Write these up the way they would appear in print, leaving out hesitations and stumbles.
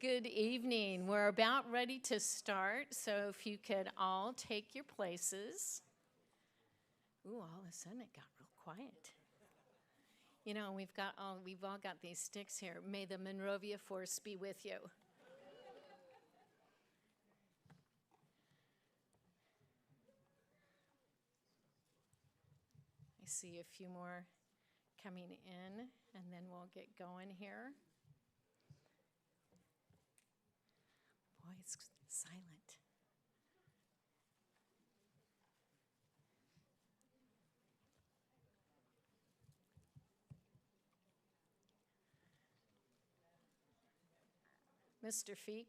Good evening. We're about ready to start, so if you could all take your places. Ooh, all of a sudden it got real quiet. You know, we've all got these sticks here. May the Monrovia Force be with you. I see a few more coming in, and then we'll get going here. Boy, it's silent. Mr. Feek,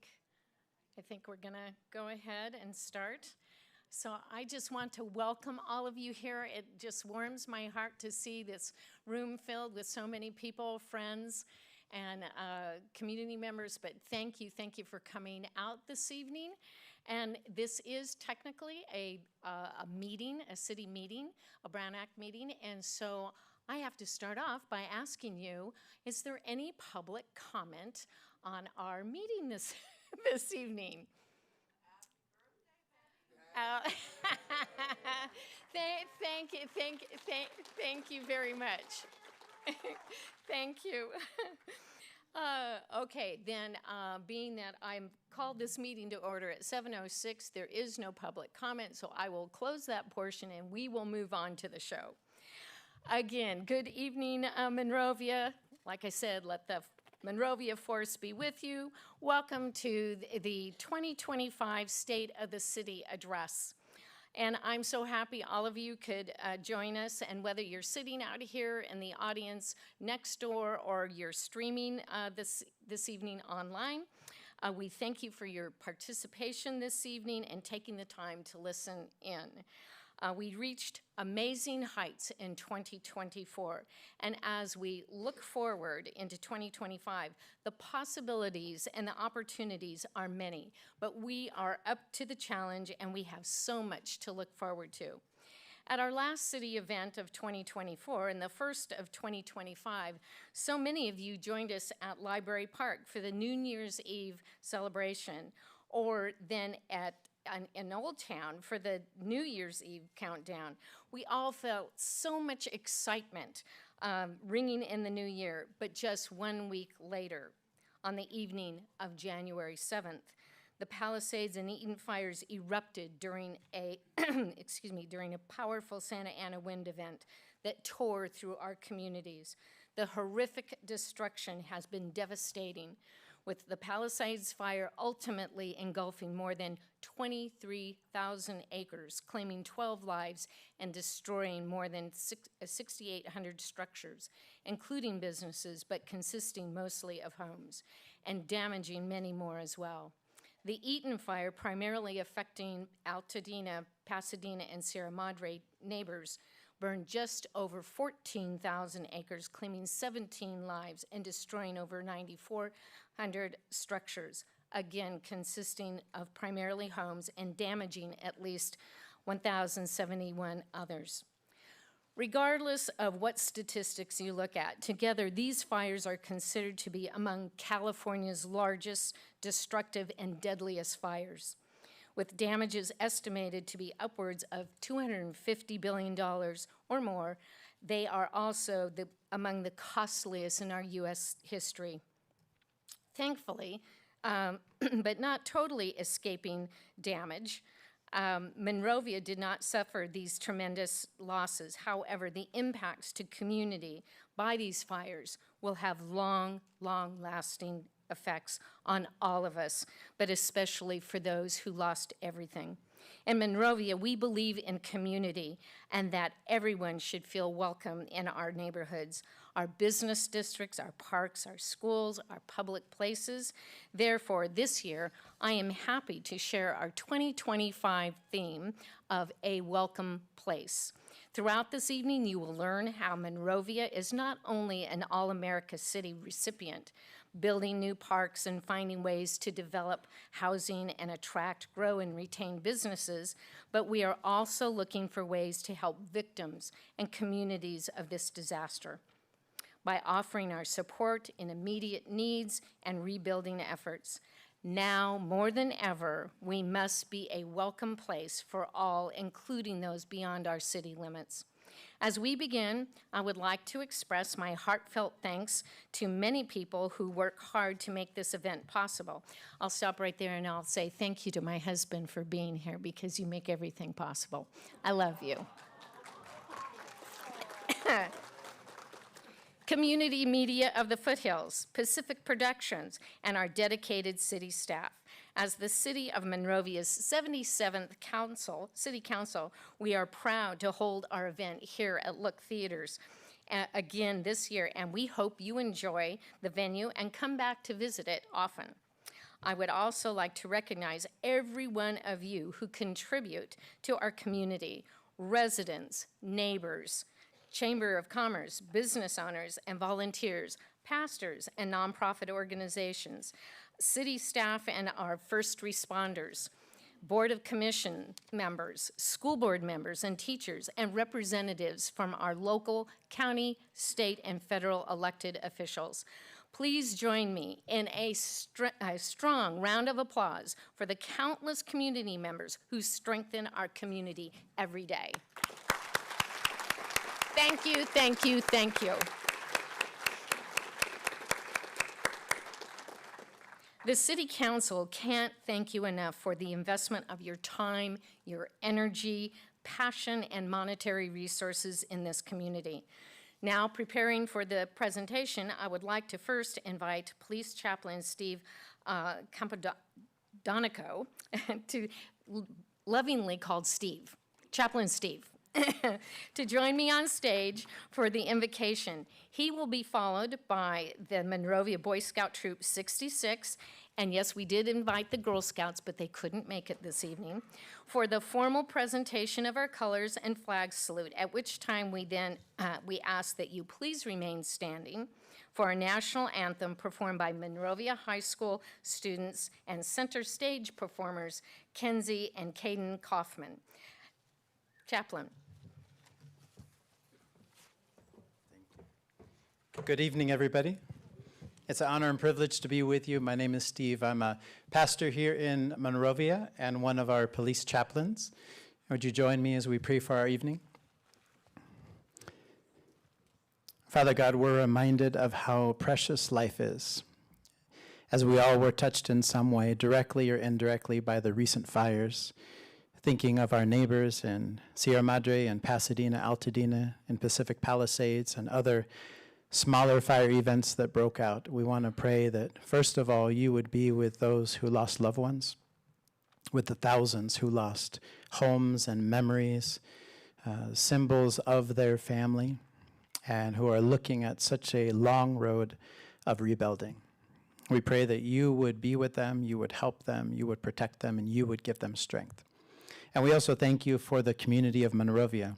I think we're going to go ahead and start. So I just want to welcome all of you here. It just warms my heart to see this room filled with so many people, friends, and community members. But thank you for coming out this evening. And this is technically a meeting, a city meeting, a Brown Act meeting. And so I have to start off by asking you, is there any public comment on our meeting this evening? Thank you very much. Thank you. Okay, then being that I'm called this meeting to order at 7:06, there is no public comment, so I will close that portion and we will move on to the show. Again, good evening, Monrovia. Like I said, let the Monrovia Force be with you. Welcome to the 2025 State of the City Address. And I'm so happy all of you could join us, and whether you're sitting out here in the audience next door or you're streaming this evening online, we thank you for your participation this evening and taking the time to listen in. We reached amazing heights in 2024, and as we look forward into 2025, the possibilities and the opportunities are many, but we are up to the challenge and we have so much to look forward to. At our last city event of 2024 and the first of 2025, so many of you joined us at Library Park for the New Year's Eve celebration, or then in Old Town for the New Year's Eve countdown. We all felt so much excitement ringing in the new year, but just 1 week later, on the evening of January 7th, the Palisades and Eaton fires erupted during a during a powerful Santa Ana wind event that tore through our communities. The horrific destruction has been devastating, with the Palisades fire ultimately engulfing more than 23,000 acres, claiming 12 lives and destroying more than 6,800 structures, including businesses, but consisting mostly of homes, and damaging many more as well. The Eaton fire, primarily affecting Altadena, Pasadena, and Sierra Madre neighbors, burned just over 14,000 acres, claiming 17 lives and destroying over 9,400 structures, again consisting of primarily homes, and damaging at least 1,071 others. Regardless of what statistics you look at, together these fires are considered to be among California's largest, destructive, and deadliest fires. With damages estimated to be upwards of $250 billion or more, they are also among the costliest in our U.S. history. Thankfully, but not totally escaping damage, Monrovia did not suffer these tremendous losses. However, the impacts to community by these fires will have long-lasting effects on all of us, but especially for those who lost everything. In Monrovia, we believe in community and that everyone should feel welcome in our neighborhoods, our business districts, our parks, our schools, our public places. Therefore, this year, I am happy to share our 2025 theme of A Welcome Place. Throughout this evening, you will learn how Monrovia is not only an All-America City recipient, building new parks and finding ways to develop housing and attract, grow, and retain businesses, but we are also looking for ways to help victims and communities of this disaster. by offering our support in immediate needs and rebuilding efforts. Now, more than ever, we must be a welcome place for all, including those beyond our city limits. As we begin, I would like to express my heartfelt thanks to many people who work hard to make this event possible. I'll stop right there and I'll say thank you to my husband for being here because you make everything possible. I love you. Community media of the Foothills, Pacific Productions, and our dedicated city staff. As the City of Monrovia's 77th City Council, we are proud to hold our event here at Look Theaters again this year, and we hope you enjoy the venue and come back to visit it often. I would also like to recognize every one of you who contribute to our community, residents, neighbors, Chamber of Commerce, business owners and volunteers, pastors and nonprofit organizations, city staff and our first responders, Board of Commission members, school board members and teachers, and representatives from our local, county, state, and federal elected officials. Please join me in a strong round of applause for the countless community members who strengthen our community every day. Thank you, thank you, thank you. The City Council can't thank you enough for the investment of your time, your energy, passion, and monetary resources in this community. Now, preparing for the presentation, I would like to first invite Police Chaplain Steve Campodonico, to lovingly called Steve, Chaplain Steve, to join me on stage for the invocation. He will be followed by the Monrovia Boy Scout Troop 66, and yes, we did invite the Girl Scouts, but they couldn't make it this evening, for the formal presentation of our colors and flag salute, at which time we ask that you please remain standing for our national anthem performed by Monrovia High School students and center stage performers Kenzie and Caden Kaufman. Chaplain. Good evening, everybody. It's an honor and privilege to be with you. My name is Steve. I'm a pastor here in Monrovia and one of our police chaplains. Would you join me as we pray for our evening? Father God, we're reminded of how precious life is, as we all were touched in some way, directly or indirectly, by the recent fires, thinking of our neighbors in Sierra Madre and Pasadena, Altadena, and Pacific Palisades, and other smaller fire events that broke out. We want to pray that, first of all, you would be with those who lost loved ones, with the thousands who lost homes and memories, symbols of their family, and who are looking at such a long road of rebuilding. We pray that you would be with them, you would help them, you would protect them, and you would give them strength. And we also thank you for the community of Monrovia.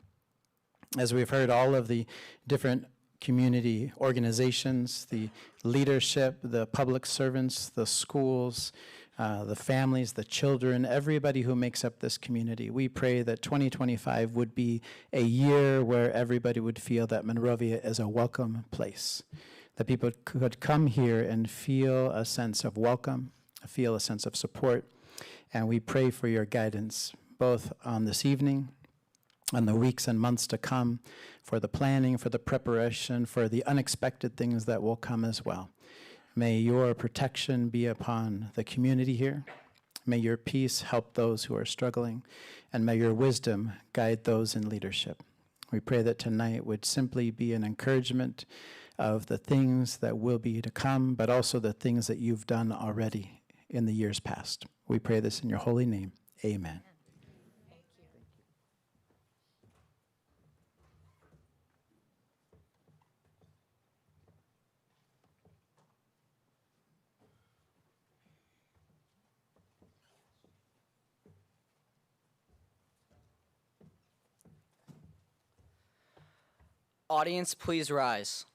As we've heard, all of the different community organizations, the leadership, the public servants, the schools, the families, the children, everybody who makes up this community. We pray that 2025 would be a year where everybody would feel that Monrovia is a welcome place, that people could come here and feel a sense of welcome, feel a sense of support, and we pray for your guidance, both on this evening, on the weeks and months to come, for the planning, for the preparation, for the unexpected things that will come as well. May your protection be upon the community here. May your peace help those who are struggling, and may your wisdom guide those in leadership. We pray that tonight would simply be an encouragement of the things that will be to come, but also the things that you've done already in the years past. We pray this in your holy name. Amen. Audience, please rise.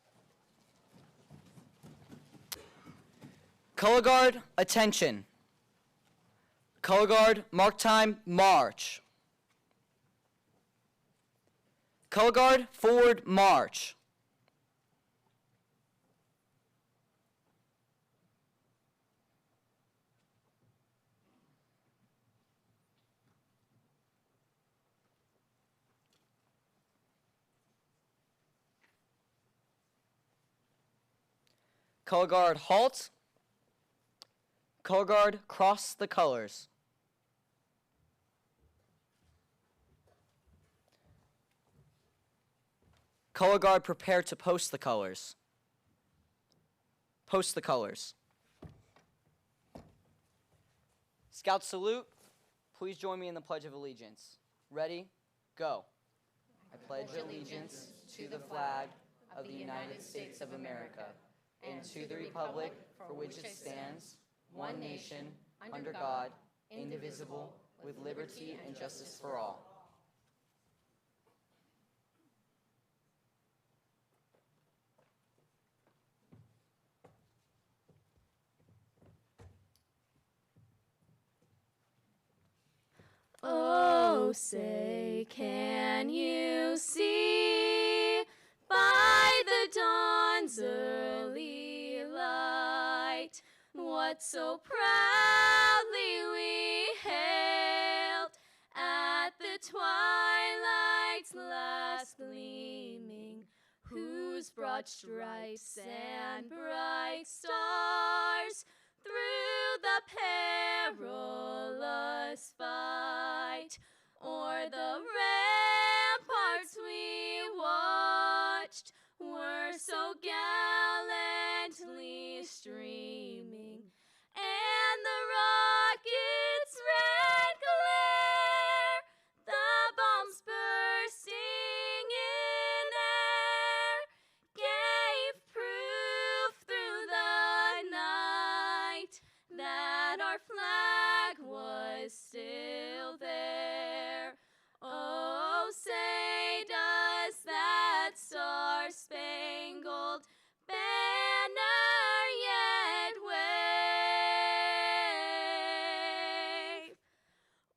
Color guard, attention. Color guard, mark time, march. Color guard, forward, march. Color guard, halt. Color guard, cross the colors. Color guard, prepare to post the colors. Post the colors. Scout salute. Please join me in the Pledge of Allegiance. Ready? Go. I pledge allegiance to the flag of the United States of America and to the republic for which it stands, one nation, under God, indivisible, with liberty and justice for all. Oh, say, can you see by the dawn's early light what so proudly we hailed at the twilight's last gleaming, whose broad stripes and bright stars through the perilous fight o'er the ramparts we watched were so gallantly streaming, and the rocket's red glare, the bombs bursting in air, gave proof through the night that our flag was still there. Oh, say does that star-spangled banner yet wave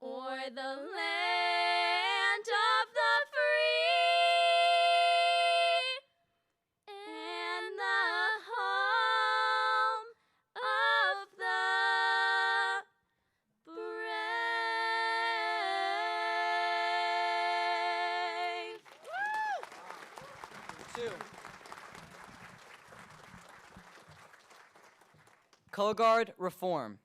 o'er the land of the free and the home of the brave. Two. Color guard, reform.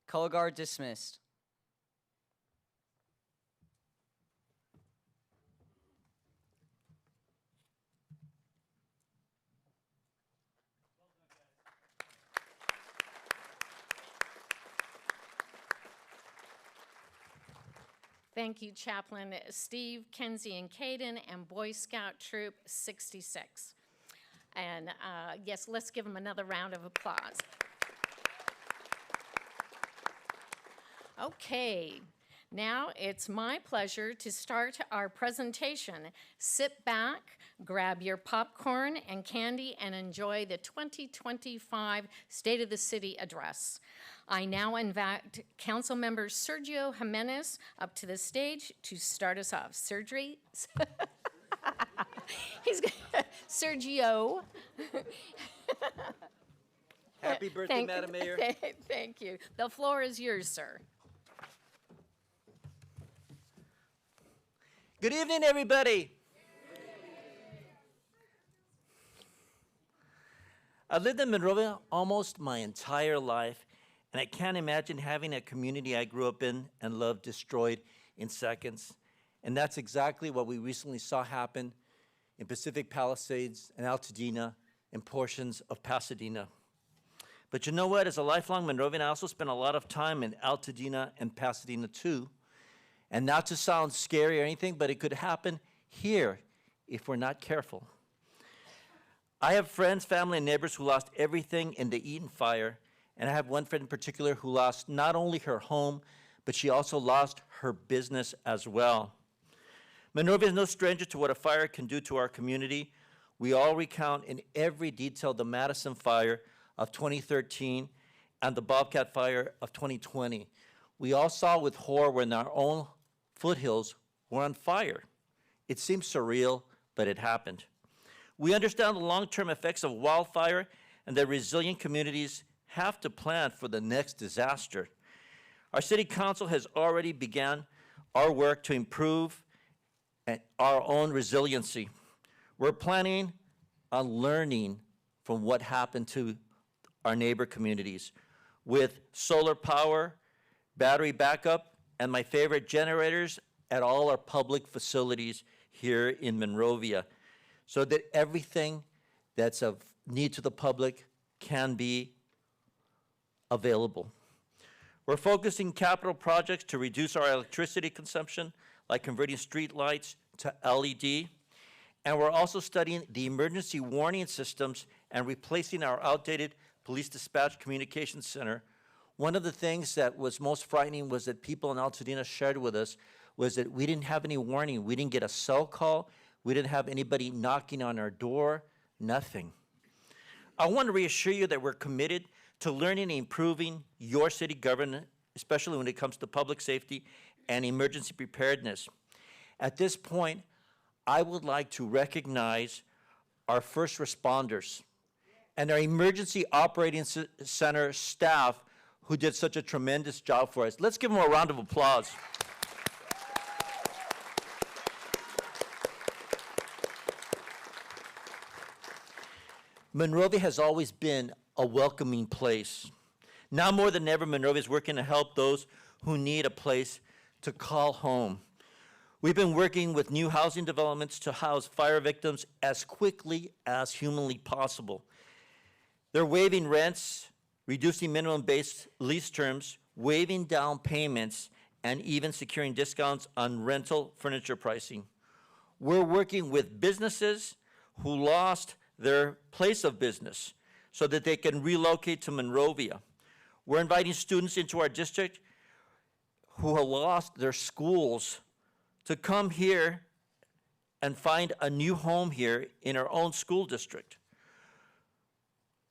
Color guard, dismissed. Thank you, Chaplain Steve, Kenzie, and Caden, and Boy Scout Troop 66. And yes, let's give them another round of applause. Okay, now it's my pleasure to start our presentation. Sit back, grab your popcorn and candy, and enjoy the 2025 State of the City Address. I now invite Councilmember Sergio Jimenez up to the stage to start us off. Sergio? Sergio. Happy birthday, Madam Mayor. Thank you. The floor is yours, sir. Good evening, everybody. I've lived in Monrovia almost my entire life, and I can't imagine having a community I grew up in and loved destroyed in seconds. And that's exactly what we recently saw happen in Pacific Palisades and Altadena and portions of Pasadena. But you know what? As a lifelong Monrovian, I also spent a lot of time in Altadena and Pasadena too. And not to sound scary or anything, but it could happen here if we're not careful. I have friends, family, and neighbors who lost everything in the Eaton fire. And I have one friend in particular who lost not only her home, but she also lost her business as well. Monrovia is no stranger to what a fire can do to our community. We all recount in every detail the Madison fire of 2013 and the Bobcat fire of 2020. We all saw with horror when our own foothills were on fire. It seems surreal, but it happened. We understand the long-term effects of wildfire and that resilient communities have to plan for the next disaster. Our city council has already begun our work to improve our own resiliency. We're planning on learning from what happened to our neighbor communities with solar power, battery backup, and my favorite, generators at all our public facilities here in Monrovia, so that everything that's of need to the public can be available. We're focusing capital projects to reduce our electricity consumption, like converting street lights to LED. And we're also studying the emergency warning systems and replacing our outdated police dispatch communications center. One of the things that was most frightening was that people in Altadena shared with us was that we didn't have any warning. We didn't get a cell call. We didn't have anybody knocking on our door, nothing. I want to reassure you that we're committed to learning and improving your city government, especially when it comes to public safety and emergency preparedness. At this point, I would like to recognize our first responders and our emergency operating center staff who did such a tremendous job for us. Let's give them a round of applause. Monrovia has always been a welcoming place. Now more than ever, Monrovia is working to help those who need a place to call home. We've been working with new housing developments to house fire victims as quickly as humanly possible. They're waiving rents, reducing minimum base lease terms, waiving down payments, and even securing discounts on rental furniture pricing. We're working with businesses who lost their place of business so that they can relocate to Monrovia. We're inviting students into our district who have lost their schools to come here and find a new home here in our own school district.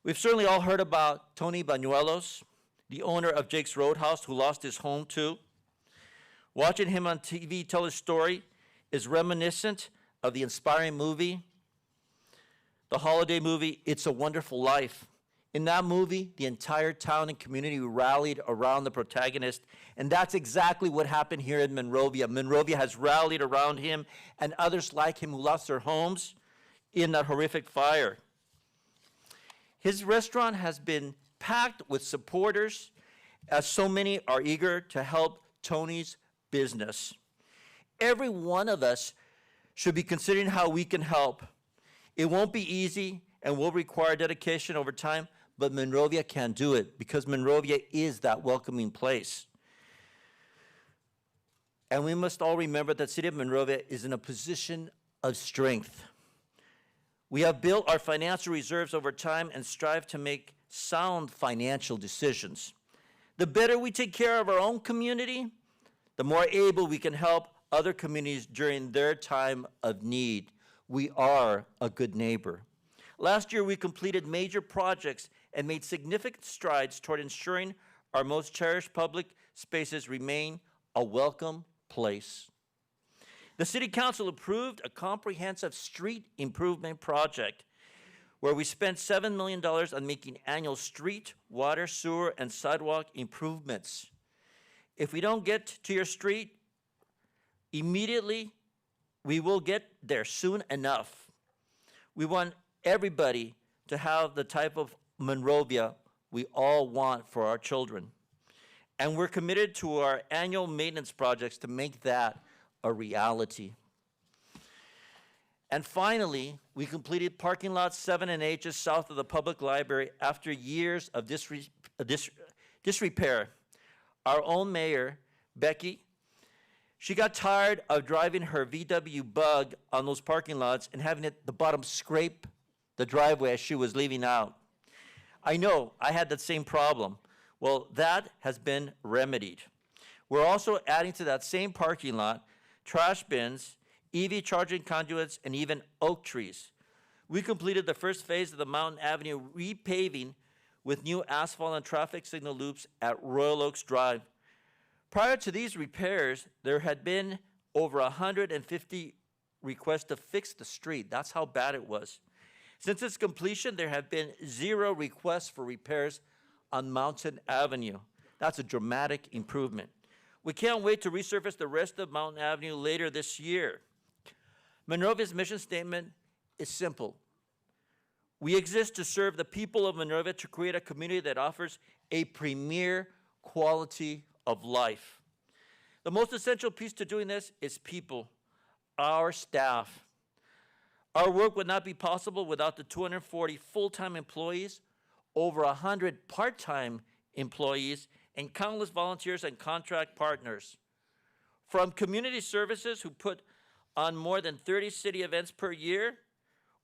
We've certainly all heard about Tony Bañuelos, the owner of Jake's Roadhouse, who lost his home too. Watching him on TV tell his story is reminiscent of the inspiring movie, the holiday movie, It's a Wonderful Life. In that movie, the entire town and community rallied around the protagonist, and that's exactly what happened here in Monrovia. Monrovia has rallied around him and others like him who lost their homes in that horrific fire. His restaurant has been packed with supporters, as so many are eager to help Tony's business. Every one of us should be considering how we can help. It won't be easy and will require dedication over time, but Monrovia can do it because Monrovia is that welcoming place. And we must all remember that the city of Monrovia is in a position of strength. We have built our financial reserves over time and strive to make sound financial decisions. The better we take care of our own community, the more able we can help other communities during their time of need. We are a good neighbor. Last year, we completed major projects and made significant strides toward ensuring our most cherished public spaces remain a welcome place. The City Council approved a comprehensive street improvement project where we spent $7 million on making annual street, water, sewer, and sidewalk improvements. If we don't get to your street immediately, we will get there soon enough. We want everybody to have the type of Monrovia we all want for our children. And we're committed to our annual maintenance projects to make that a reality. And finally, we completed parking lots 7 and 8 just south of the public library after years of disrepair. Our own mayor, Becky, she got tired of driving her VW Bug on those parking lots and having the bottom scrape the driveway as she was leaving out. I know, I had that same problem. Well, that has been remedied. We're also adding to that same parking lot trash bins, EV charging conduits, and even oak trees. We completed the first phase of the Mountain Avenue repaving with new asphalt and traffic signal loops at Royal Oaks Drive. Prior to these repairs, there had been over 150 requests to fix the street. That's how bad it was. Since its completion, there have been 0 requests for repairs on Mountain Avenue. That's a dramatic improvement. We can't wait to resurface the rest of Mountain Avenue later this year. Monrovia's mission statement is simple. We exist to serve the people of Monrovia to create a community that offers a premier quality of life. The most essential piece to doing this is people, our staff. Our work would not be possible without the 240 full-time employees, over 100 part-time employees, and countless volunteers and contract partners. From community services, who put on more than 30 city events per year,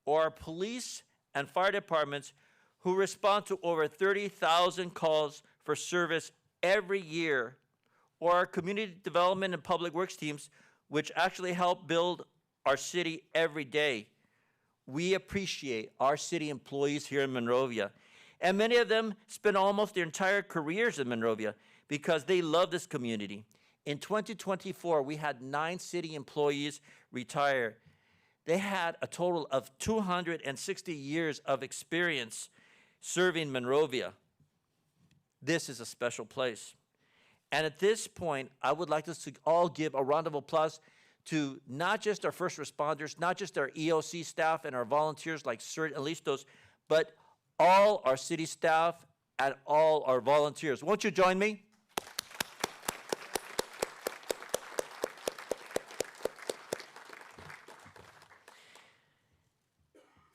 or our police and fire departments, who respond to over 30,000 calls for service every year, or our community development and public works teams, which actually help build our city every day. We appreciate our city employees here in Monrovia. And many of them spend almost their entire careers in Monrovia because they love this community. In 2024, we had 9 city employees retire. They had a total of 260 years of experience serving Monrovia. This is a special place. And at this point, I would like us to all give a round of applause to not just our first responders, not just our EOC staff and our volunteers like CERT and Listos, but all our city staff and all our volunteers. Won't you join me?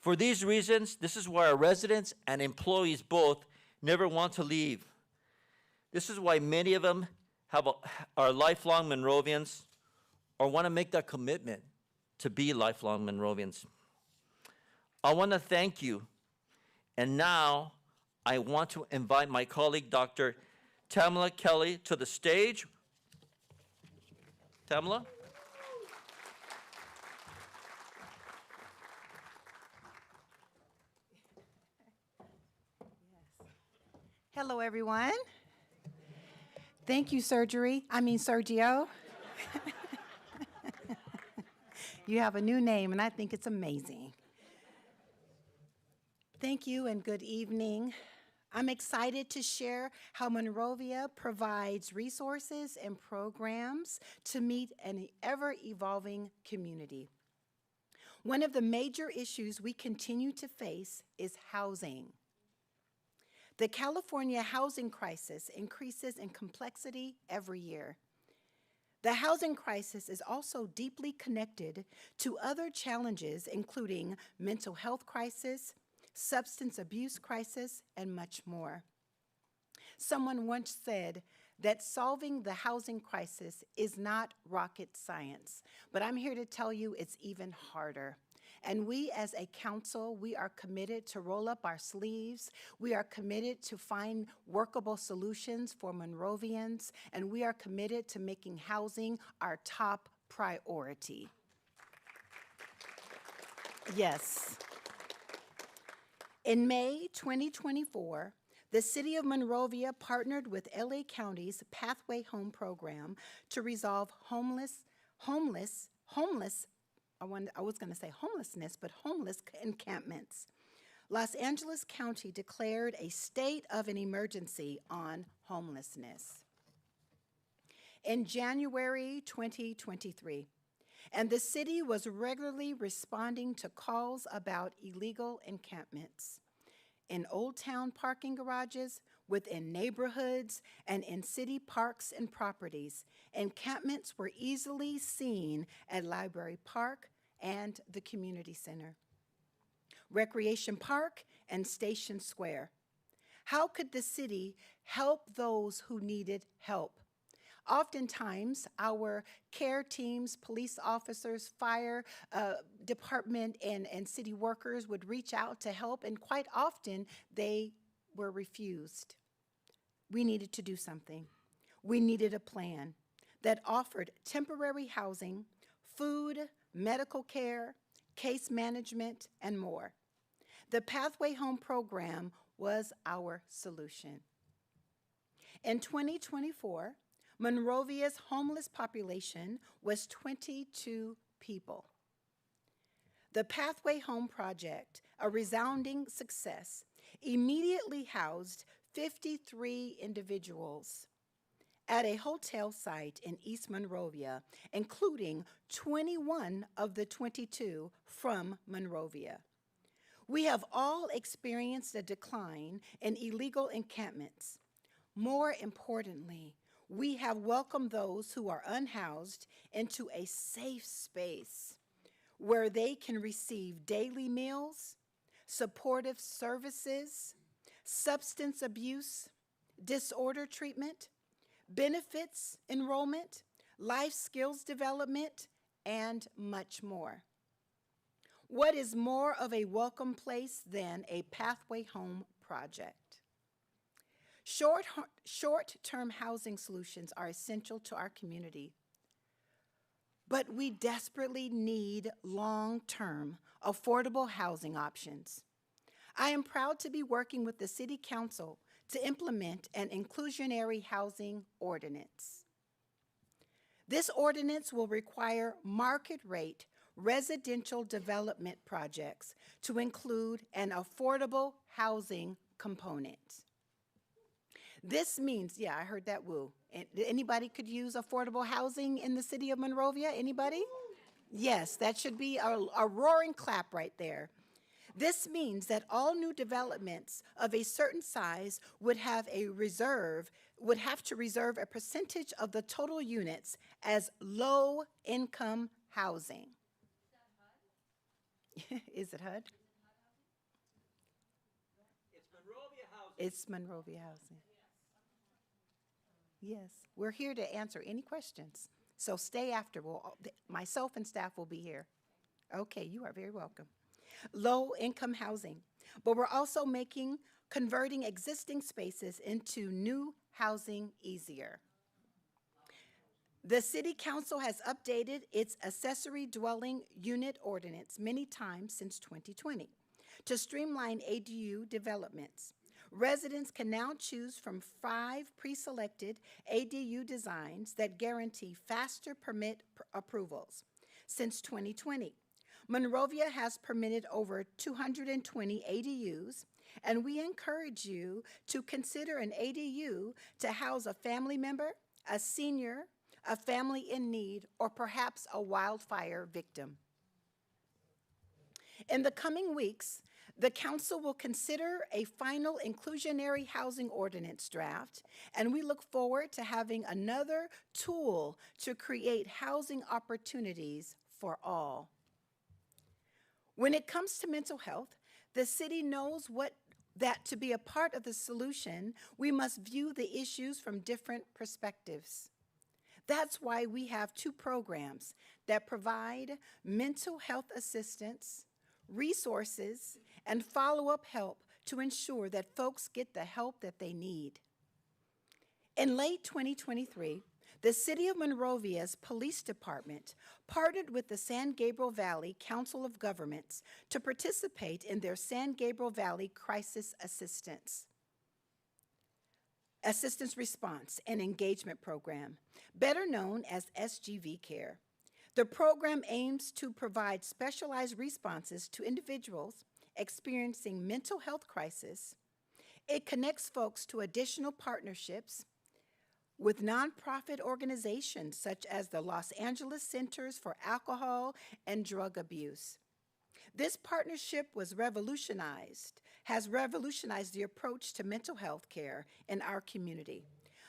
For these reasons, this is why our residents and employees both never want to leave. This is why many of them are lifelong Monrovians or want to make that commitment to be lifelong Monrovians. I want to thank you. And now I want to invite my colleague, Dr. Tamala Kelly, to the stage. Tamala? Hello, everyone. Thank you, Sergio. You have a new name, and I think it's amazing. Thank you and good evening. I'm excited to share how Monrovia provides resources and programs to meet an ever-evolving community. One of the major issues we continue to face is housing. The California housing crisis increases in complexity every year. The housing crisis is also deeply connected to other challenges, including mental health crisis, substance abuse crisis, and much more. Someone once said that solving the housing crisis is not rocket science, but I'm here to tell you it's even harder. And we as a council, we are committed to roll up our sleeves. We are committed to find workable solutions for Monrovians, and we are committed to making housing our top priority. Yes. In May 2024, the City of Monrovia partnered with LA County's Pathway Home program to resolve homeless encampments. Los Angeles County declared a state of an emergency on homelessness in January 2023, and the city was regularly responding to calls about illegal encampments in Old Town parking garages, within neighborhoods, and in city parks and properties. Encampments were easily seen at Library Park and the Community Center, Recreation Park, and Station Square. How could the city help those who needed help? Oftentimes, our care teams, police officers, fire department, and city workers would reach out to help, and quite often they were refused. We needed to do something. We needed a plan that offered temporary housing, food, medical care, case management, and more. The Pathway Home program was our solution. In 2024, Monrovia's homeless population was 22 people. The Pathway Home project, a resounding success, immediately housed 53 individuals at a hotel site in East Monrovia, including 21 of the 22 from Monrovia. We have all experienced a decline in illegal encampments. More importantly, we have welcomed those who are unhoused into a safe space where they can receive daily meals, supportive services, substance abuse, disorder treatment, benefits enrollment, life skills development, and much more. What is more of a welcome place than a Pathway Home project? Short-term housing solutions are essential to our community, but we desperately need long-term, affordable housing options. I am proud to be working with the City Council to implement an inclusionary housing ordinance. This ordinance will require market rate residential development projects to include an affordable housing component. This means, yeah, I heard that woo. Anybody could use affordable housing in the city of Monrovia? Anybody? Yes, that should be a roaring clap right there. This means that all new developments of a certain size would have to reserve a percentage of the total units as low-income housing. Is it HUD? It's Monrovia Housing. Yes, we're here to answer any questions. So stay after. Myself and staff will be here. Okay, you are very welcome. Low-income housing, but we're also converting existing spaces into new housing easier. The City Council has updated its accessory dwelling unit ordinance many times since 2020 to streamline ADU developments. Residents can now choose from 5 pre-selected ADU designs that guarantee faster permit approvals. Since 2020, Monrovia has permitted over 220 ADUs, and we encourage you to consider an ADU to house a family member, a senior, a family in need, or perhaps a wildfire victim. In the coming weeks, the Council will consider a final inclusionary housing ordinance draft, and we look forward to having another tool to create housing opportunities for all. When it comes to mental health, the city knows that to be a part of the solution, we must view the issues from different perspectives. That's why we have 2 programs that provide mental health assistance, resources, and follow-up help to ensure that folks get the help that they need. In late 2023, the City of Monrovia's Police Department partnered with the San Gabriel Valley Council of Governments to participate in their San Gabriel Valley Crisis Assistance Response and Engagement Program, better known as SGV Care. The program aims to provide specialized responses to individuals experiencing mental health crisis. It connects folks to additional partnerships with nonprofit organizations such as the Los Angeles Centers for Alcohol and Drug Abuse. This partnership has revolutionized the approach to mental health care in our community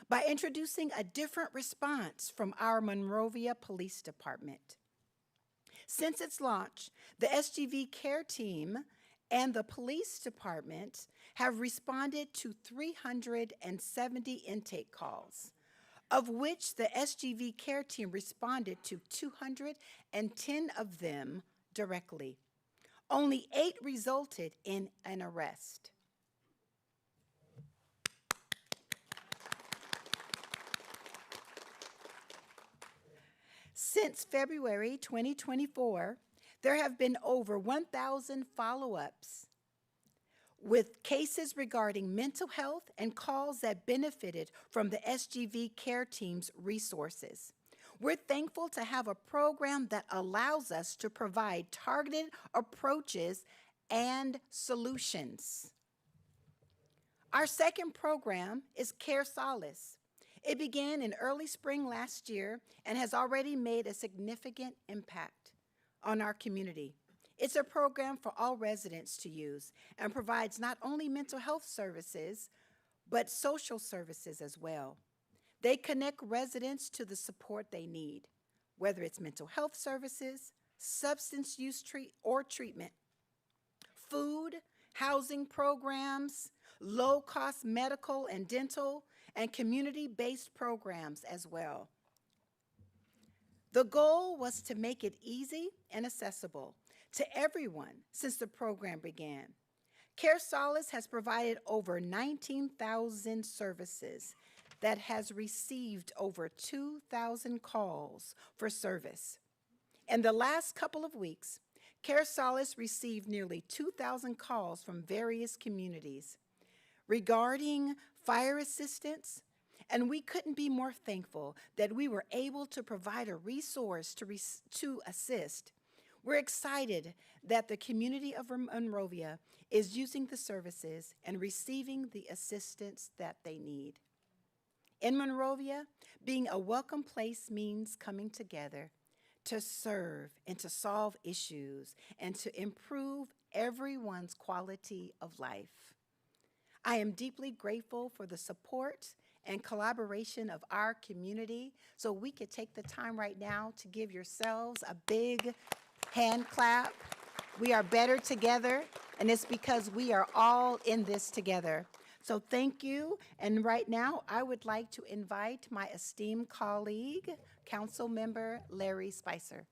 by introducing a different response from our Monrovia Police Department. Since its launch, the SGV Care Team and the Police Department have responded to 370 intake calls, of which the SGV Care Team responded to 210 of them directly. Only 8 resulted in an arrest. Since February 2024, there have been over 1,000 follow-ups with cases regarding mental health and calls that benefited from the SGV Care Team's resources. We're thankful to have a program that allows us to provide targeted approaches and solutions. Our second program is Care Solace. It began in early spring last year and has already made a significant impact on our community. It's a program for all residents to use and provides not only mental health services, but social services as well. They connect residents to the support they need, whether it's mental health services, substance use treatment, food, housing programs, low-cost medical and dental, and community-based programs as well. The goal was to make it easy and accessible to everyone since the program began. Care Solace has provided over 19,000 services that has received over 2,000 calls for service. In the last couple of weeks, Care Solace received nearly 2,000 calls from various communities regarding fire assistance, and we couldn't be more thankful that we were able to provide a resource to assist. We're excited that the community of Monrovia is using the services and receiving the assistance that they need. In Monrovia, being a welcome place means coming together to serve and to solve issues and to improve everyone's quality of life. I am deeply grateful for the support and collaboration of our community, so we could take the time right now to give yourselves a big hand clap. We are better together, and it's because we are all in this together. So thank you, and right now I would like to invite my esteemed colleague, Council Member Larry Spicer.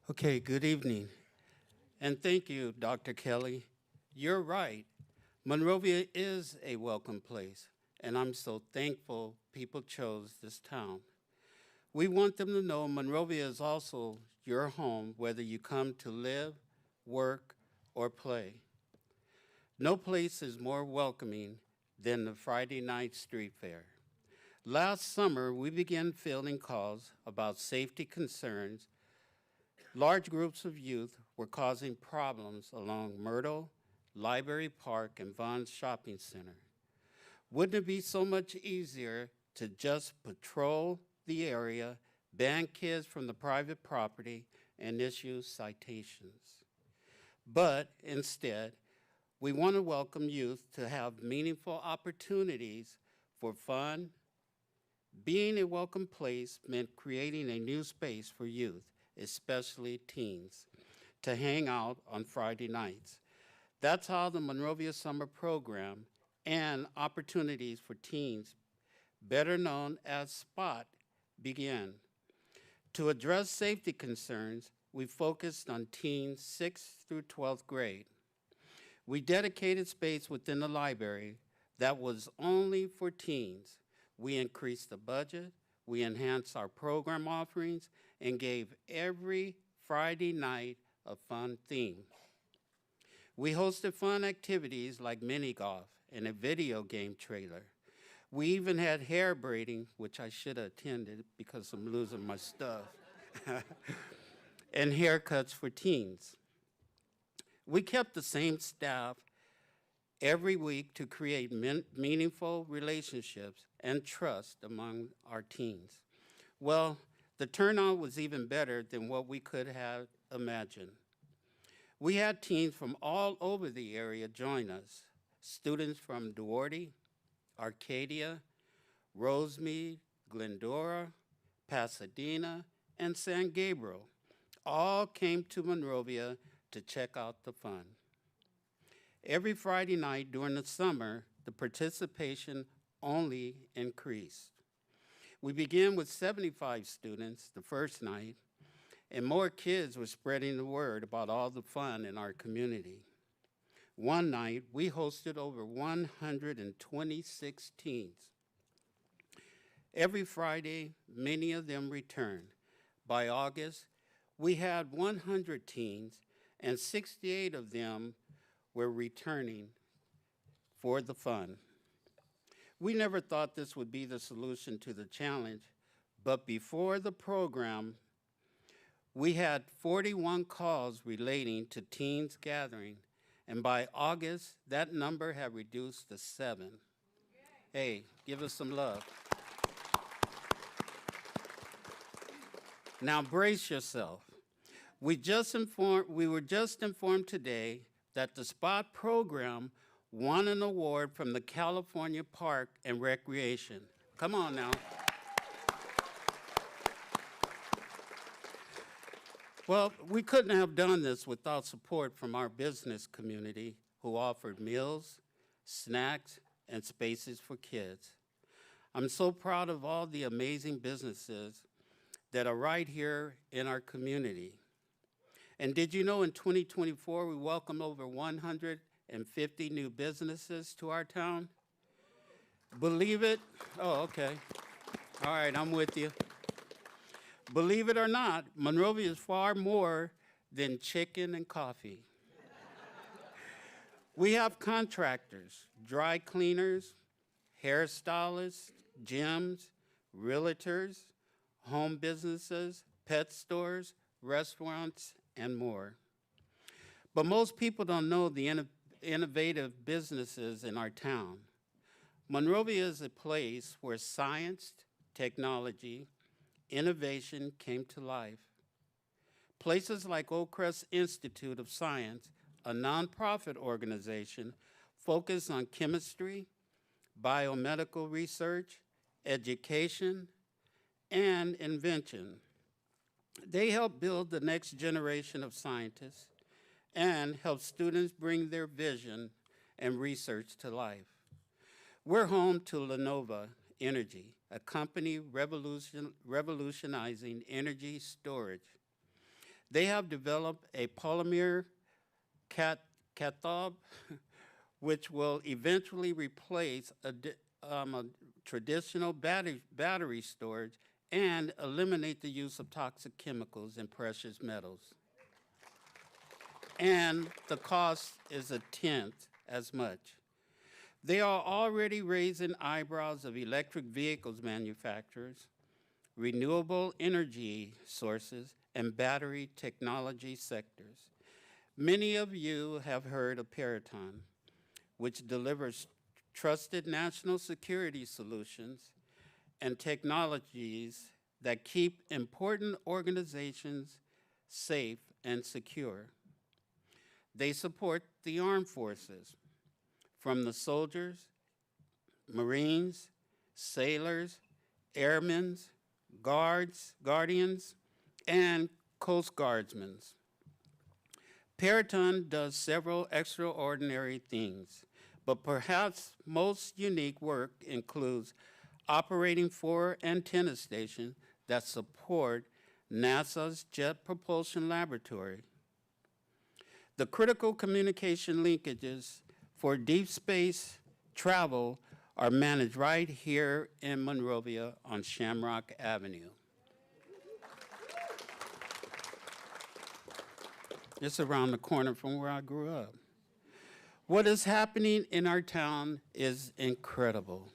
Okay, good evening. And thank you, Dr. Kelly. You're right. Monrovia is a welcome place, and I'm so thankful people chose this town. We want them to know Monrovia is also your home, whether you come to live, work, or play. No place is more welcoming than the Friday night street fair. Last summer, we began fielding calls about safety concerns. Large groups of youth were causing problems along Myrtle, Library Park, and Vaughn's Shopping Center. Wouldn't it be so much easier to just patrol the area, ban kids from the private property, and issue citations? But instead, we want to welcome youth to have meaningful opportunities for fun. Being a welcome place meant creating a new space for youth, especially teens, to hang out on Friday nights. That's how the Monrovia Summer Program and Opportunities for Teens, better known as SPOT, began. To address safety concerns, we focused on teens 6th through 12th grade. We dedicated space within the library that was only for teens. We increased the budget, we enhanced our program offerings, and gave every Friday night a fun theme. We hosted fun activities like mini golf and a video game trailer. We even had hair braiding, which I should have attended because I'm losing my stuff, and haircuts for teens. We kept the same staff every week to create meaningful relationships and trust among our teens. Well, the turnout was even better than what we could have imagined. We had teens from all over the area join us. Students from Duarte, Arcadia, Rosemead, Glendora, Pasadena, and San Gabriel all came to Monrovia to check out the fun. Every Friday night during the summer, the participation only increased. We began with 75 students the first night, and more kids were spreading the word about all the fun in our community. One night, we hosted over 126 teens. Every Friday, many of them returned. By August, we had 100 teens, and 68 of them were returning for the fun. We never thought this would be the solution to the challenge, but before the program, we had 41 calls relating to teens gathering, and by August, that number had reduced to 7. Hey, give us some love. Now brace yourself. We were just informed today that the SPOT program won an award from the California Park and Recreation. Come on now. Well, we couldn't have done this without support from our business community who offered meals, snacks, and spaces for kids. I'm so proud of all the amazing businesses that are right here in our community. And did you know in 2024 we welcomed over 150 new businesses to our town? Believe it? Oh, okay. All right, I'm with you. Believe it or not, Monrovia is far more than chicken and coffee. We have contractors, dry cleaners, hairstylists, gyms, realtors, home businesses, pet stores, restaurants, and more. But most people don't know the innovative businesses in our town. Monrovia is a place where science, technology, innovation came to life. Places like Oak Crest Institute of Science, a nonprofit organization focused on chemistry, biomedical research, education, and invention. They help build the next generation of scientists and help students bring their vision and research to life. We're home to Lenova Energy, a company revolutionizing energy storage. They have developed a polymer cathode, which will eventually replace a traditional battery storage and eliminate the use of toxic chemicals and precious metals. And the cost is a tenth as much. They are already raising eyebrows of electric vehicles manufacturers, renewable energy sources, and battery technology sectors. Many of you have heard of Peraton, which delivers trusted national security solutions and technologies that keep important organizations safe and secure. They support the armed forces, from the soldiers, Marines, sailors, airmen, guardians, and Coast Guardsmen. Peraton does several extraordinary things, but perhaps most unique work includes operating 4 antenna stations that support NASA's Jet Propulsion Laboratory. The critical communication linkages for deep space travel are managed right here in Monrovia on Shamrock Avenue. It's around the corner from where I grew up. What is happening in our town is incredible.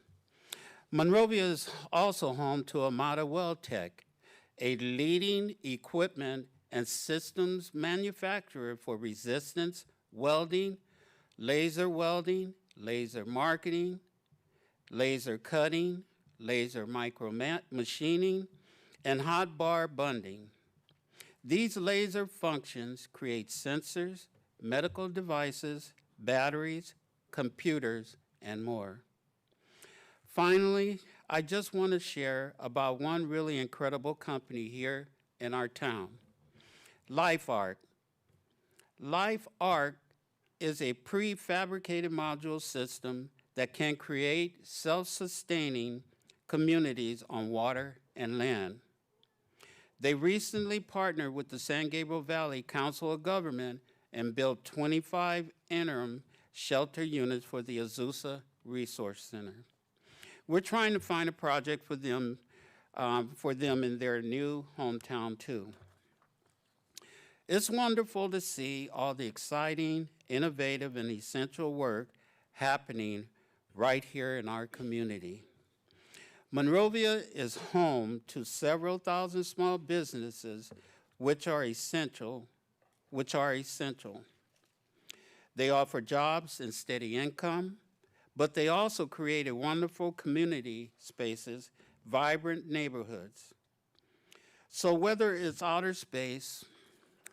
Monrovia is also home to Amada WeldTech, a leading equipment and systems manufacturer for resistance welding, laser marketing, laser cutting, laser micro machining, and hot bar bonding. These laser functions create sensors, medical devices, batteries, computers, and more. Finally, I just want to share about one really incredible company here in our town, LifeArc. LifeArc is a prefabricated module system that can create self-sustaining communities on water and land. They recently partnered with the San Gabriel Valley Council of Government and built 25 interim shelter units for the Azusa Resource Center. We're trying to find a project for them in their new hometown too. It's wonderful to see all the exciting, innovative, and essential work happening right here in our community. Monrovia is home to several thousand small businesses which are essential. They offer jobs and steady income, but they also create a wonderful community spaces, vibrant neighborhoods. So whether it's outer space,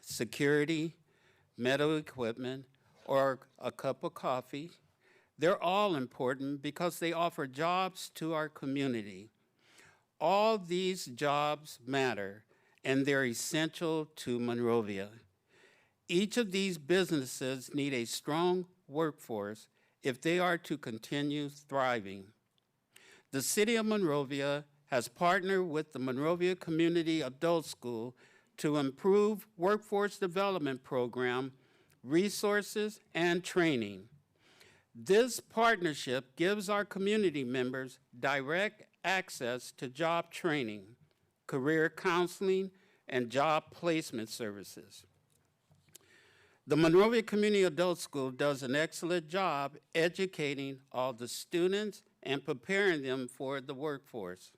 security, medical equipment, or a cup of coffee, they're all important because they offer jobs to our community. All these jobs matter, and they're essential to Monrovia. Each of these businesses need a strong workforce if they are to continue thriving. The City of Monrovia has partnered with the Monrovia Community Adult School to improve workforce development program, resources, and training. This partnership gives our community members direct access to job training, career counseling, and job placement services. The Monrovia Community Adult School does an excellent job educating all the students and preparing them for the workforce.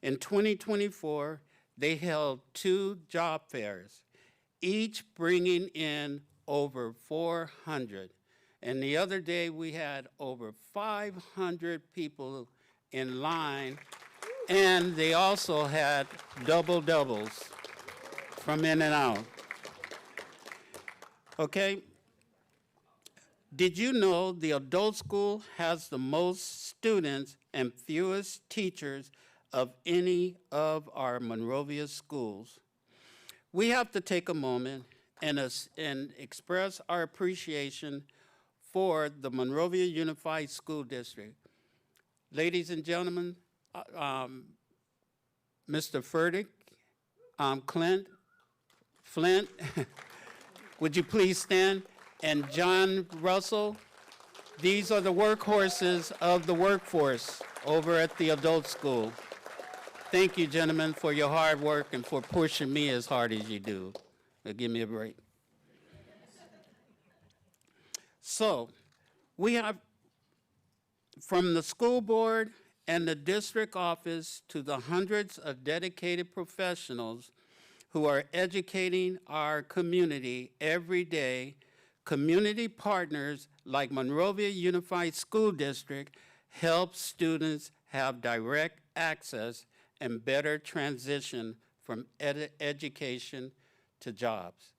In 2024, they held 2 job fairs, each bringing in over 400. And the other day, we had over 500 people in line, and they also had double-doubles from in and out. Okay? Did you know the adult school has the most students and fewest teachers of any of our Monrovia schools? We have to take a moment and express our appreciation for the Monrovia Unified School District. Ladies and gentlemen, Mr. Furtick, Flint, would you please stand? And John Russell, these are the workhorses of the workforce over at the adult school. Thank you, gentlemen, for your hard work and for pushing me as hard as you do. Give me a break. So, we have, from the school board and the district office to the hundreds of dedicated professionals who are educating our community every day, community partners like Monrovia Unified School District help students have direct access and better transition from education to jobs.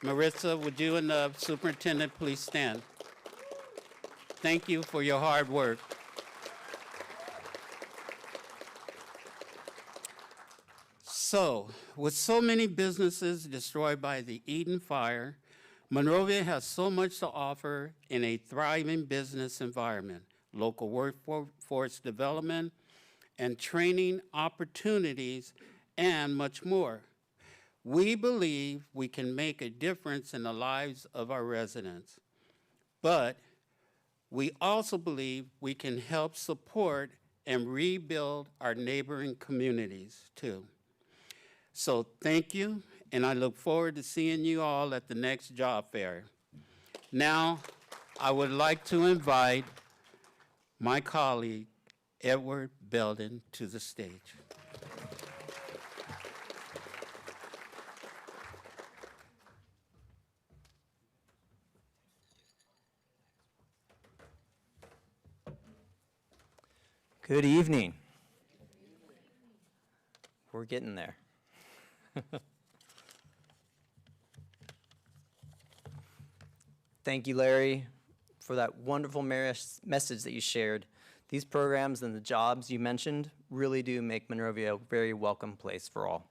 Marissa, would you and the superintendent please stand? Thank you for your hard work. So, with so many businesses destroyed by the Eden Fire, Monrovia has so much to offer in a thriving business environment, local workforce development, and training opportunities, and much more. We believe we can make a difference in the lives of our residents, but we also believe we can help support and rebuild our neighboring communities too. So thank you, and I look forward to seeing you all at the next job fair. Now, I would like to invite my colleague, Edward Belden, to the stage. Good evening. We're getting there. Thank you, Larry, for that wonderful message that you shared. These programs and the jobs you mentioned really do make Monrovia a very welcome place for all.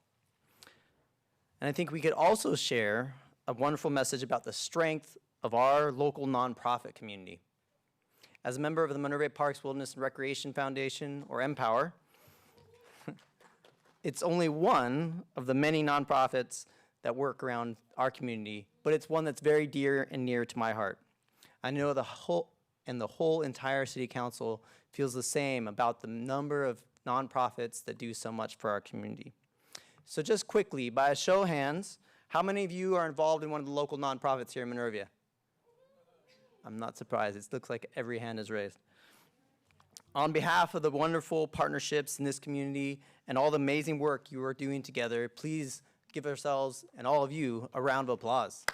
And I think we could also share a wonderful message about the strength of our local nonprofit community. As a member of the Monrovia Parks Wilderness and Recreation Foundation, or MPOWER, it's only one of the many nonprofits that work around our community, but it's one that's very dear and near to my heart. I know the whole entire city council feels the same about the number of nonprofits that do so much for our community. So just quickly, by a show of hands, how many of you are involved in one of the local nonprofits here in Monrovia? I'm not surprised. It looks like every hand is raised. On behalf of the wonderful partnerships in this community and all the amazing work you are doing together, please give ourselves and all of you a round of applause.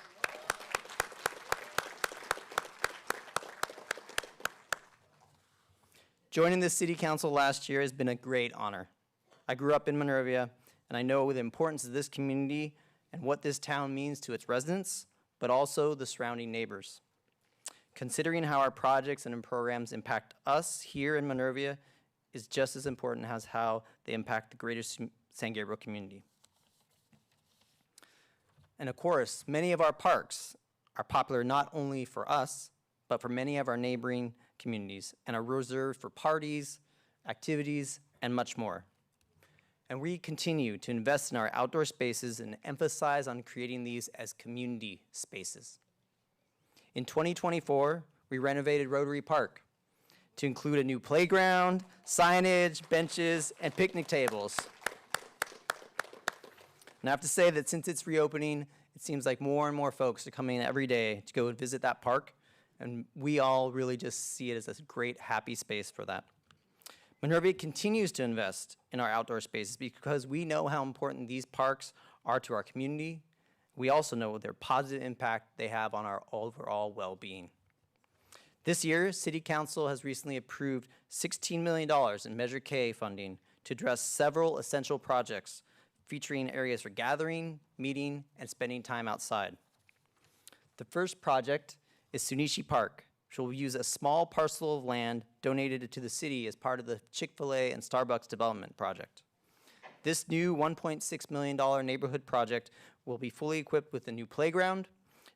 Joining the City Council last year has been a great honor. I grew up in Monrovia, and I know the importance of this community and what this town means to its residents, but also the surrounding neighbors. Considering how our projects and programs impact us here in Monrovia is just as important as how they impact the greater San Gabriel community. And of course, many of our parks are popular not only for us, but for many of our neighboring communities and are reserved for parties, activities, and much more. And we continue to invest in our outdoor spaces and emphasize on creating these as community spaces. In 2024, we renovated Rotary Park to include a new playground, signage, benches, and picnic tables. And I have to say that since its reopening, it seems like more and more folks are coming every day to go and visit that park, and we all really just see it as a great, happy space for that. Monrovia continues to invest in our outdoor spaces because we know how important these parks are to our community. We also know their positive impact they have on our overall well-being. This year, City Council has recently approved $16 million in Measure K funding to address several essential projects featuring areas for gathering, meeting, and spending time outside. The first project is Sunichi Park, which will use a small parcel of land donated to the city as part of the Chick-fil-A and Starbucks development project. This new $1.6 million neighborhood project will be fully equipped with a new playground,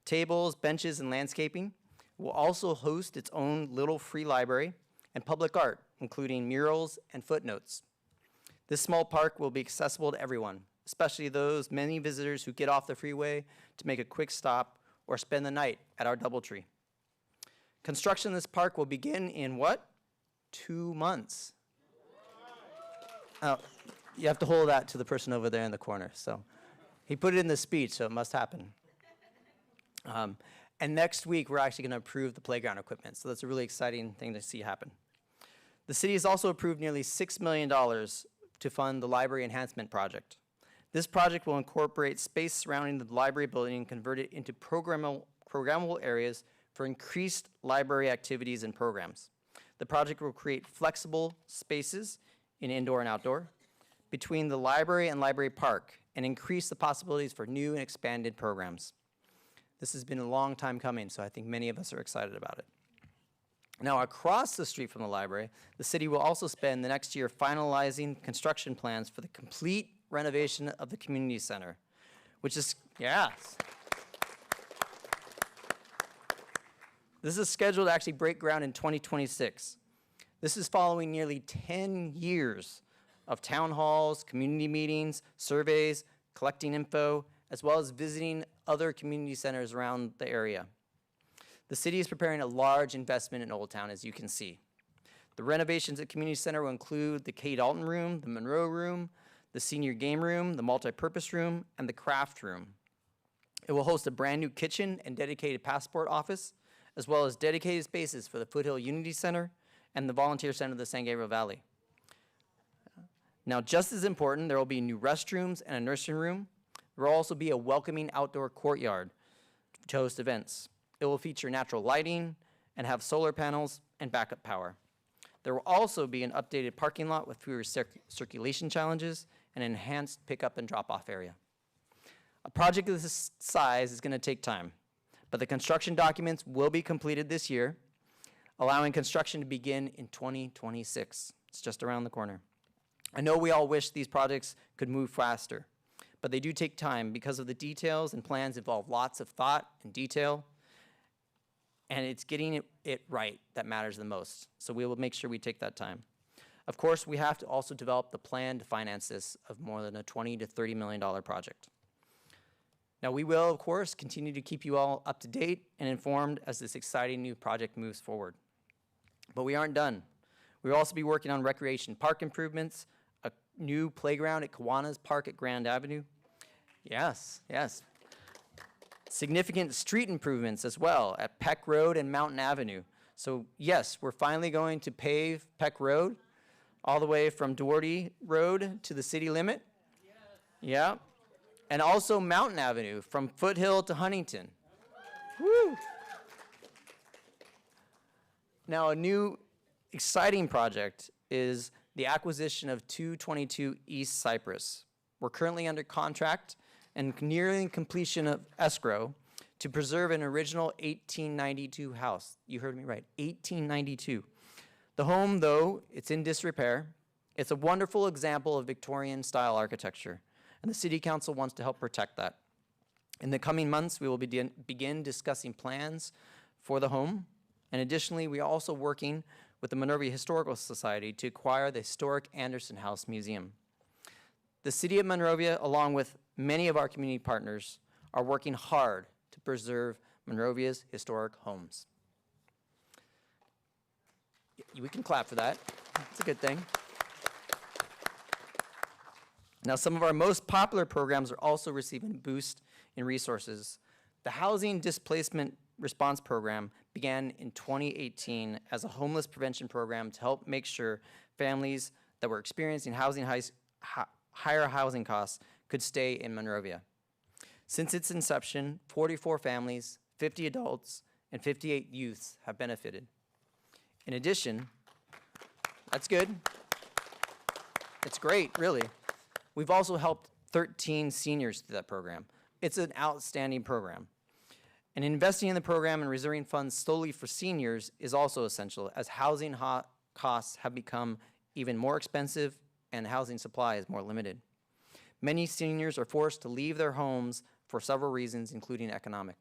tables, benches, and landscaping. It will also host its own little free library and public art, including murals and footnotes. This small park will be accessible to everyone, especially those many visitors who get off the freeway to make a quick stop or spend the night at our DoubleTree. Construction of this park will begin in what? 2 months. You have to hold that to the person over there in the corner. So he put it in the speech, so it must happen. And next week, we're actually going to approve the playground equipment. So that's a really exciting thing to see happen. The city has also approved nearly $6 million to fund the library enhancement project. This project will incorporate space surrounding the library building and convert it into programmable areas for increased library activities and programs. The project will create flexible spaces in indoor and outdoor between the library and library park and increase the possibilities for new and expanded programs. This has been a long time coming, so I think many of us are excited about it. Now, across the street from the library, the city will also spend the next year finalizing construction plans for the complete renovation of the community center, which is, yes. This is scheduled to actually break ground in 2026. This is following nearly 10 years of town halls, community meetings, surveys, collecting info, as well as visiting other community centers around the area. The city is preparing a large investment in Old Town, as you can see. The renovations at Community Center will include the Kay Dalton Room, the Monroe Room, the Senior Game Room, the Multi-Purpose Room, and the Craft Room. It will host a brand new kitchen and dedicated passport office, as well as dedicated spaces for the Foothill Unity Center and the Volunteer Center of the San Gabriel Valley. Now, just as important, there will be new restrooms and a nursing room. There will also be a welcoming outdoor courtyard to host events. It will feature natural lighting and have solar panels and backup power. There will also be an updated parking lot with fewer circulation challenges and an enhanced pickup and drop-off area. A project of this size is going to take time, but the construction documents will be completed this year, allowing construction to begin in 2026. It's just around the corner. I know we all wish these projects could move faster, but they do take time because of the details and plans involve lots of thought and detail, and it's getting it right that matters the most. So we will make sure we take that time. Of course, we have to also develop the plan to finance this of more than a $20 to $30 million project. Now, we will, of course, continue to keep you all up to date and informed as this exciting new project moves forward. But we aren't done. We will also be working on recreation park improvements, a new playground at Kiwanis Park at Grand Avenue. Yes, yes. Significant street improvements as well at Peck Road and Mountain Avenue So yes, we're finally going to pave Peck Road all the way from Doherty Road to the city limit. Yeah. And also Mountain Avenue from Foothill to Huntington. Woo! Now, a new exciting project is the acquisition of 222 East Cypress. We're currently under contract and nearing completion of escrow to preserve an original 1892 house. You heard me right, 1892. The home, though, it's in disrepair. It's a wonderful example of Victorian-style architecture, and the City Council wants to help protect that. In the coming months, we will begin discussing plans for the home, and additionally, we are also working with the Monrovia Historical Society to acquire the historic Anderson House Museum. The City of Monrovia, along with many of our community partners, are working hard to preserve Monrovia's historic homes. We can clap for that. It's a good thing. Now, some of our most popular programs are also receiving a boost in resources. The Housing Displacement Response Program began in 2018 as a homeless prevention program to help make sure families that were experiencing higher housing costs could stay in Monrovia. Since its inception, 44 families, 50 adults, and 58 youths have benefited. In addition, that's good. It's great, really. We've also helped 13 seniors through that program. It's an outstanding program. And investing in the program and reserving funds solely for seniors is also essential, as housing costs have become even more expensive and housing supply is more limited. Many seniors are forced to leave their homes for several reasons, including economic.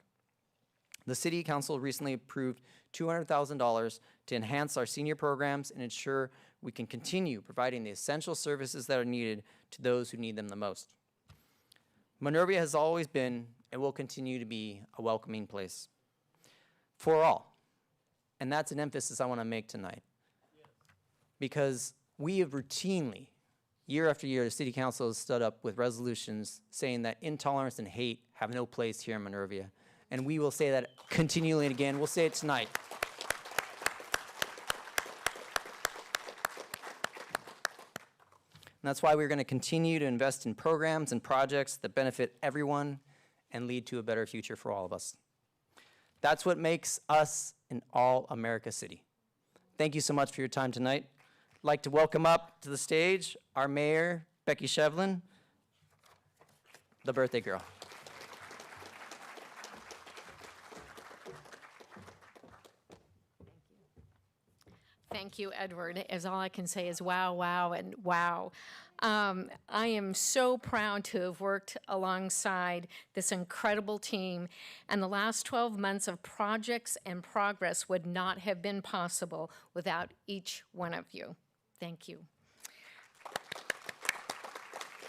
The City Council recently approved $200,000 to enhance our senior programs and ensure we can continue providing the essential services that are needed to those who need them the most. Monrovia has always been and will continue to be a welcoming place for all. And that's an emphasis I want to make tonight. Because we have routinely, year after year, the City Council has stood up with resolutions saying that intolerance and hate have no place here in Monrovia. And we will say that continually and again. We'll say it tonight. And that's why we're going to continue to invest in programs and projects that benefit everyone and lead to a better future for all of us. That's what makes us an all-America city. Thank you so much for your time tonight. I'd like to welcome up to the stage our mayor, Becky Shevlin, the birthday girl. Thank you, Edward. As all I can say is wow, wow, and wow. I am so proud to have worked alongside this incredible team, and the last 12 months of projects and progress would not have been possible without each one of you. Thank you.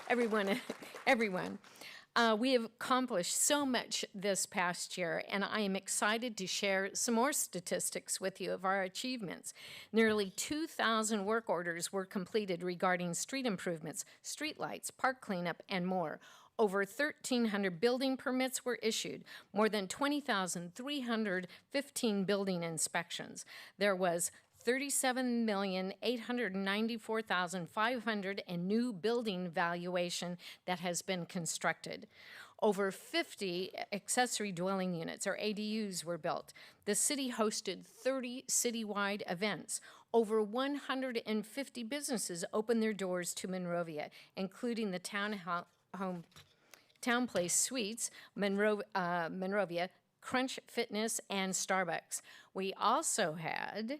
Everyone. We have accomplished so much this past year, and I am excited to share some more statistics with you of our achievements. Nearly 2,000 work orders were completed regarding street improvements, street lights, park cleanup, and more. Over 1,300 building permits were issued, more than 20,315 building inspections. There was 37,894,500 in new building valuation that has been constructed. Over 50 accessory dwelling units, or ADUs, were built. The city hosted 30 citywide events. Over 150 businesses opened their doors to Monrovia, including the Town Place Suites, Monrovia, Crunch Fitness, and Starbucks. We also had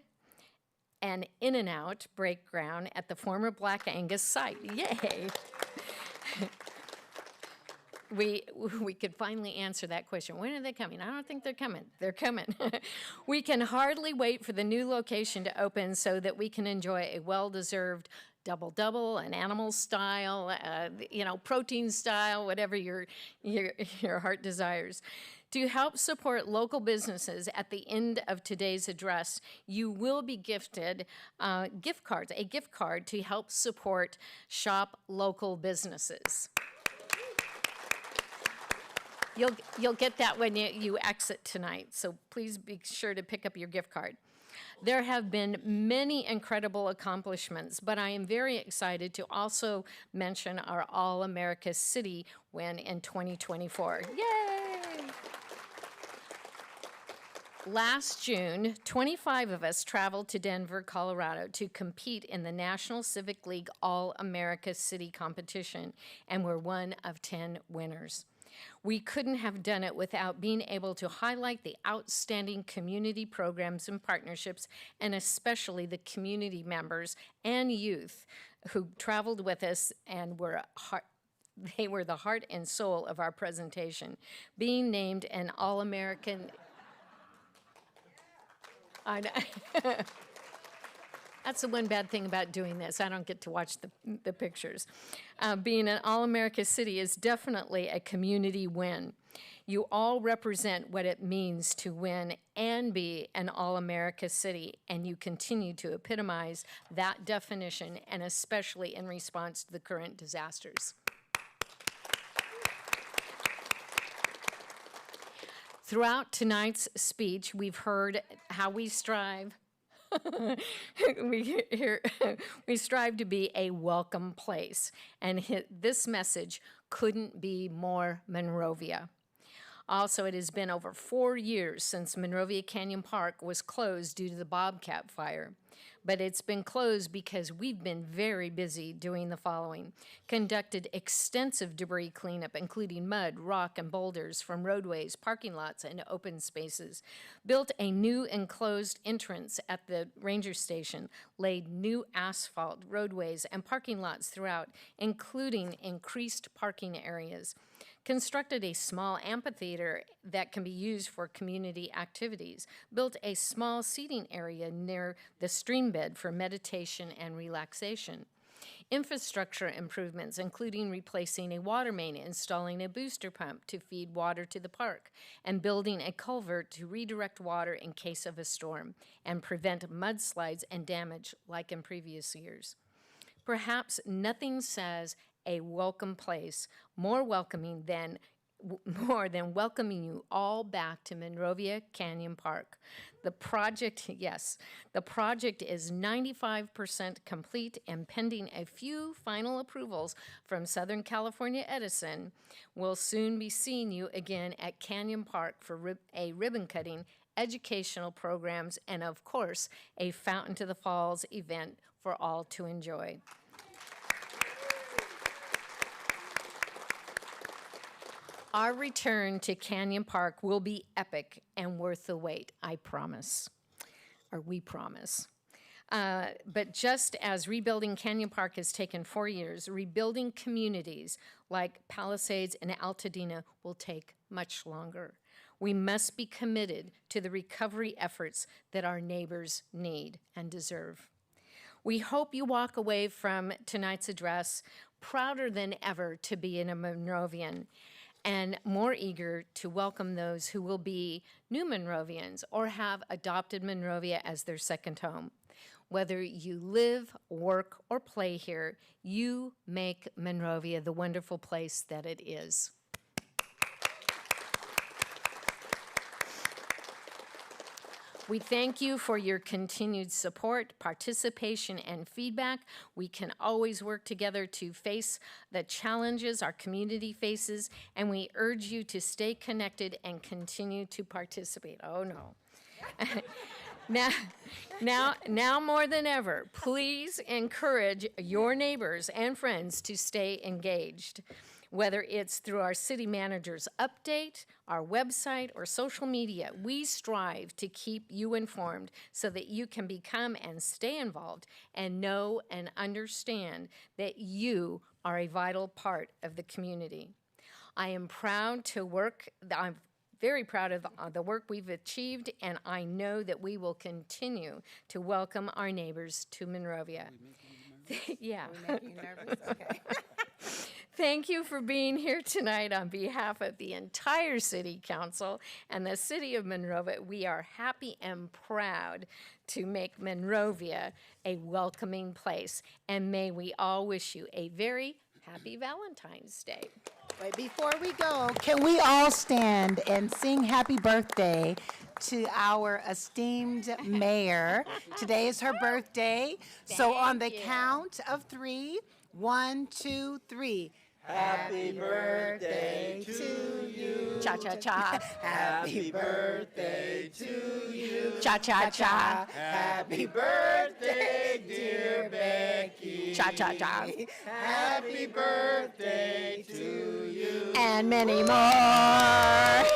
an In-N-Out break ground at the former Black Angus site. Yay! We could finally answer that question. When are they coming? I don't think they're coming. They're coming. We can hardly wait for the new location to open so that we can enjoy a well-deserved double-double, an animal style, protein style, whatever your heart desires. To help support local businesses at the end of today's address, you will be gifted a gift card to help support Shop Local Businesses. You'll get that when you exit tonight, so please be sure to pick up your gift card. There have been many incredible accomplishments, but I am very excited to also mention our All-America City win in 2024. Yay! Last June, 25 of us traveled to Denver, Colorado to compete in the National Civic League All-America City competition, and we're one of 10 winners. We couldn't have done it without being able to highlight the outstanding community programs and partnerships, and especially the community members and youth who traveled with us and they were the heart and soul of our presentation. Being named an All-American... I know. That's the one bad thing about doing this. I don't get to watch the pictures. Being an All-America City is definitely a community win. You all represent what it means to win and be an All-America City, and you continue to epitomize that definition, and especially in response to the current disasters. Throughout tonight's speech, we've heard how we strive we strive to be a welcome place, and this message couldn't be more Monrovia. Also, it has been over 4 years since Monrovia Canyon Park was closed due to the Bobcat fire. But it's been closed because we've been very busy doing the following: conducted extensive debris cleanup, including mud, rock, and boulders from roadways, parking lots, and open spaces, built a new enclosed entrance at the ranger station, laid new asphalt roadways and parking lots throughout, including increased parking areas, constructed a small amphitheater that can be used for community activities, built a small seating area near the stream bed for meditation and relaxation. Infrastructure improvements, including replacing a water main, installing a booster pump to feed water to the park, and building a culvert to redirect water in case of a storm and prevent mudslides and damage like in previous years. Perhaps nothing says a welcome place more than welcoming you all back to Monrovia Canyon Park. The project is 95% complete and pending a few final approvals from Southern California Edison. We'll soon be seeing you again at Canyon Park for a ribbon cutting, educational programs, and of course, a Fountain to the Falls event for all to enjoy. Our return to Canyon Park will be epic and worth the wait, I promise, or we promise. But just as rebuilding Canyon Park has taken 4 years, rebuilding communities like Palisades and Altadena will take much longer. We must be committed to the recovery efforts that our neighbors need and deserve. We hope you walk away from tonight's address prouder than ever to be a Monrovian, and more eager to welcome those who will be new Monrovians or have adopted Monrovia as their second home. Whether you live, work, or play here, you make Monrovia the wonderful place that it is. We thank you for your continued support, participation, and feedback. We can always work together to face the challenges our community faces, and we urge you to stay connected and continue to participate. Oh, no. Now more than ever, please encourage your neighbors and friends to stay engaged. Whether it's through our city manager's update, our website, or social media, we strive to keep you informed so that you can become and stay involved and know and understand that you are a vital part of the community. I'm very proud of the work we've achieved, and I know that we will continue to welcome our neighbors to Monrovia. Yeah. We make you nervous? Okay. Thank you for being here tonight on behalf of the entire City Council and the City of Monrovia. We are happy and proud to make Monrovia a welcoming place, and may we all wish you a very happy Valentine's Day. Wait, before we go, can we all stand and sing happy birthday to our esteemed mayor. Today is her birthday. So on the Thank you. count of 3, 1, 2, 3. Happy birthday to you. Cha cha cha. Happy birthday to you. Cha cha cha. Happy birthday, dear Becky. Cha cha cha. Happy birthday to you. And many more.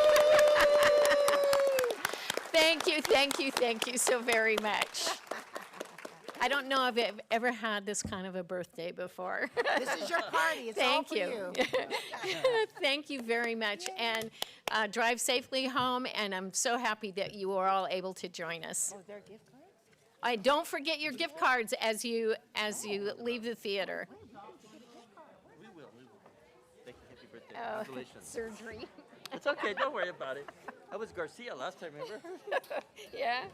Thank you so very much. I don't know if I've ever had this kind of a birthday before. This is your party. It's all Thank for you. you. Thank you very much. And drive safely home, and I'm so happy that you are all able to join us. Oh, there are gift cards? Don't forget your gift cards as you leave the theater. We will. Thank you. Happy birthday. Oh, Congratulations. surgery. It's okay. Don't worry about it. I was Garcia last time, remember? Yeah.